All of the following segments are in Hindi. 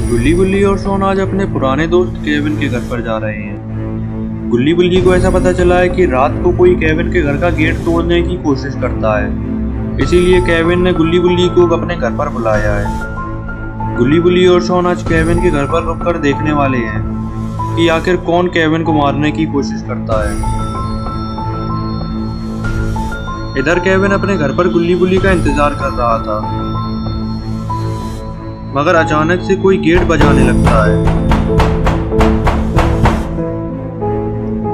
गुल्ली बुल्ली और शॉन आज अपने पुराने दोस्त केविन के घर पर जा रहे हैं। गुल्ली बुल्ली को ऐसा पता चला है कि रात को कोई केविन के घर का गेट तोड़ने की कोशिश करता है, इसीलिए केविन ने गुल्ली बुल्ली को अपने घर पर बुलाया है। गुल्ली बुल्ली और शॉन आज केविन के घर पर रुककर देखने वाले हैं कि आखिर कौन केविन को मारने की कोशिश करता है। इधर केविन अपने घर पर गुल्ली बुल्ली का इंतजार कर रहा था, मगर अचानक से कोई गेट बजाने लगता है।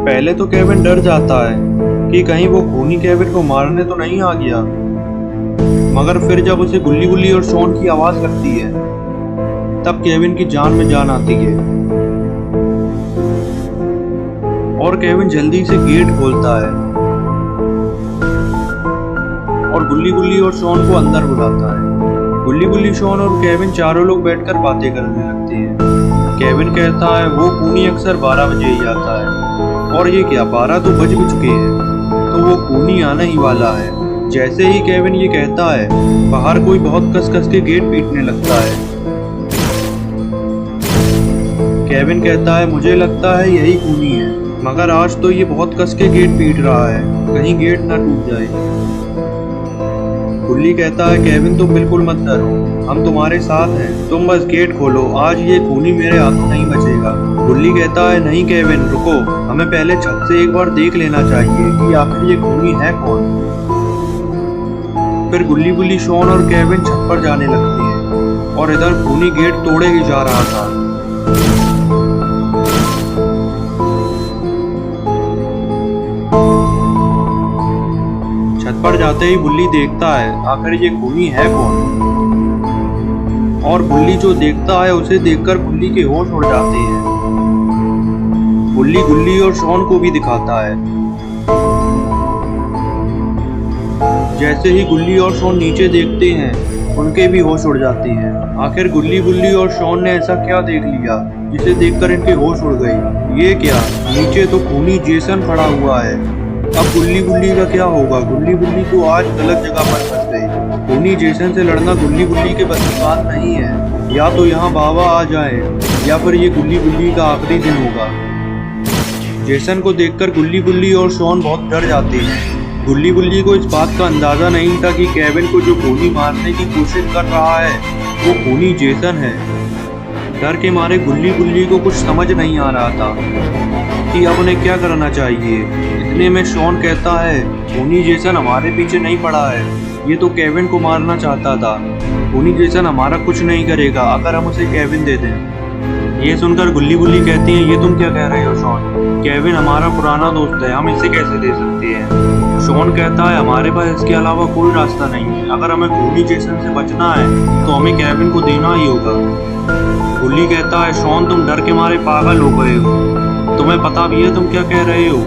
पहले तो केविन डर जाता है कि कहीं वो खूनी केविन को मारने तो नहीं आ गया, मगर फिर जब उसे गुल्ली बुल्ली और शॉन की आवाज लगती है तब केविन की जान में जान आती है और केविन जल्दी से गेट खोलता है और गुल्ली बुल्ली और शॉन को अंदर बुलाता है। गुल्ली बुल्ली, शॉन और केविन चारों लोग बैठकर बातें करने लगते हैं। केविन कहता है वो खूनी अक्सर 12 बजे ही आता है, और ये क्या 12 तो बज भी चुके हैं, तो वो खूनी आने ही वाला है। जैसे ही केविन ये कहता है बाहर कोई बहुत कस कस के गेट पीटने लगता है। केविन कहता है मुझे लगता है यही खूनी है, मगर आज तो ये बहुत कस के गेट पीट रहा है, कहीं गेट ना टूट जाए। गुल्ली कहता है केविन तुम बिल्कुल मत डरो, हम तुम्हारे साथ हैं, तुम बस गेट खोलो, आज ये खूनी मेरे हाथों नहीं बचेगा। गुल्ली कहता है नहीं केविन रुको, हमें पहले छत से एक बार देख लेना चाहिए कि आखिर ये खूनी है कौन। फिर गुल्ली बुल्ली, शॉन और केविन छत पर जाने लगते हैं और इधर खूनी गेट तोड़े ही जा रहा था। छत पर जाते ही बुल्ली देखता है आखिर ये खूनी है कौन, और बुल्ली जो देखता है उसे देखकर बुल्ली के होश उड़ जाते हैं। बुल्ली गुल्ली और शॉन को भी दिखाता है। जैसे ही गुल्ली और शॉन नीचे देखते हैं उनके भी होश उड़ जाते हैं। आखिर गुल्ली बुल्ली और शॉन ने ऐसा क्या देख लिया जिसे देखकर इनके होश उड़ गई। ये क्या, नीचे तो खूनी जेसन खड़ा हुआ है। अब गुल्ली बुल्ली का क्या होगा। गुल्ली बुल्ली को आज गलत जगह पर फंस गई। खूनी जेसन से लड़ना गुल्ली बुल्ली के बस की बात नहीं है। या तो यहाँ बाबा आ जाए या फिर ये गुल्ली बुल्ली का आखिरी दिन होगा। जेसन को देखकर गुल्ली बुल्ली और शॉन बहुत डर जाते हैं। गुल्ली बुल्ली को इस बात का अंदाजा नहीं था कि केविन को जो खूनी मारने की कोशिश कर रहा है वो खूनी जेसन है। डर के मारे गुल्ली बुल्ली को कुछ समझ नहीं आ रहा था कि अब उन्हें क्या करना चाहिए। इतने में शॉन कहता है खूनी जेसन हमारे पीछे नहीं पड़ा है, ये तो केविन को मारना चाहता था। खूनी जेसन हमारा कुछ नहीं करेगा अगर हम उसे केविन दे दें। ये सुनकर गुल्ली बुल्ली कहती है ये तुम क्या कह रहे हो शॉन, केविन हमारा पुराना दोस्त है, हम इसे कैसे दे सकते हैं। शॉन कहता है हमारे पास इसके अलावा कोई रास्ता नहीं है, अगर हमें खूनी जेसन से बचना है तो हमें केविन को देना ही होगा। गुल्ली कहता है शॉन तुम डर के मारे पागल हो गए हो, तुम्हें पता भी है तुम क्या कह रहे हो।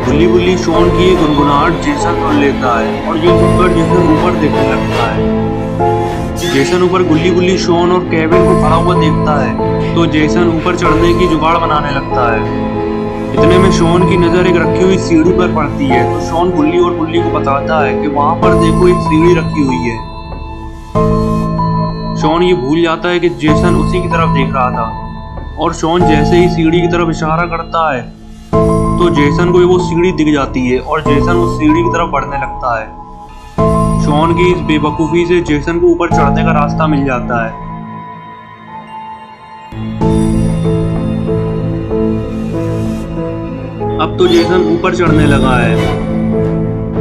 गुल्ली बुल्ली शॉन की गुनगुनाहट जेसन सुन लेता है और ये सुनकर जेसन ऊपर देखने लगता है। जेसन ऊपर गुल्ली बुल्ली, शॉन और केविन को खड़ा हुआ देखता है तो जेसन ऊपर चढ़ने की जुगाड़ बनाने लगता है। इतने में शॉन की नजर एक रखी हुई सीढ़ी पर पड़ती है तो शॉन गुल्ली और बुल्ली को बताता है कि वहां पर देखो एक सीढ़ी रखी हुई है। शॉन ये भूल जाता है कि जेसन उसी की तरफ देख रहा था और शॉन जैसे ही सीढ़ी की तरफ इशारा करता है तो जेसन को वो सीढ़ी दिख जाती है और जेसन उस सीढ़ी की तरफ बढ़ने लगता है। शॉन की इस बेवकूफी से जेसन को ऊपर चढ़ने का रास्ता मिल जाता है। अब तो जेसन ऊपर चढ़ने लगा है।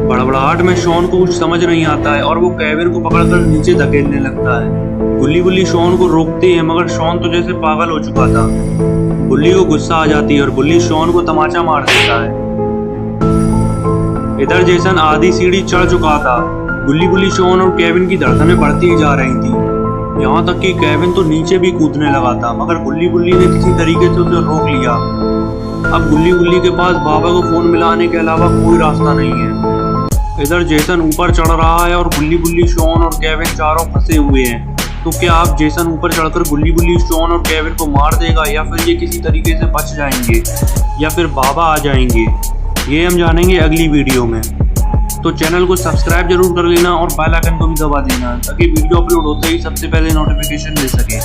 बड़बड़ाहट में शॉन को कुछ समझ नहीं आता है और वो केविन को पकड़कर नीचे धकेलने लगता है। गुल्ली बुल्ली शॉन को रोकते हैं मगर शॉन तो जैसे पागल हो चुका था। गुल्ली को गुस्सा आ जाती है और गुल्ली शॉन को तमाचा मार देता है। इधर जेसन आधी सीढ़ी चढ़ चुका था। गुल्ली बुल्ली, शॉन और केविन की धड़कनें बढ़ती ही जा रही थी, यहाँ तक कि केविन तो नीचे भी कूदने लगा था, मगर गुल्ली बुल्ली ने किसी तरीके से उसे रोक लिया। अब गुल्ली बुल्ली के पास बाबा को फोन मिलाने के अलावा कोई रास्ता नहीं है। इधर जेसन ऊपर चढ़ रहा है और गुल्ली बुल्ली, शॉन और केविन चारों फंसे हुए हैं। तो क्या आप जेसन ऊपर चढ़कर गुल्ली बुल्ली, शॉन और केविन को मार देगा या फिर ये किसी तरीके से बच जाएंगे या फिर बाबा आ जाएंगे, ये हम जानेंगे अगली वीडियो में। तो चैनल को सब्सक्राइब जरूर कर लेना और बेल आइकन को भी दबा देना ताकि वीडियो अपलोड होते ही सबसे पहले नोटिफिकेशन मिल सके।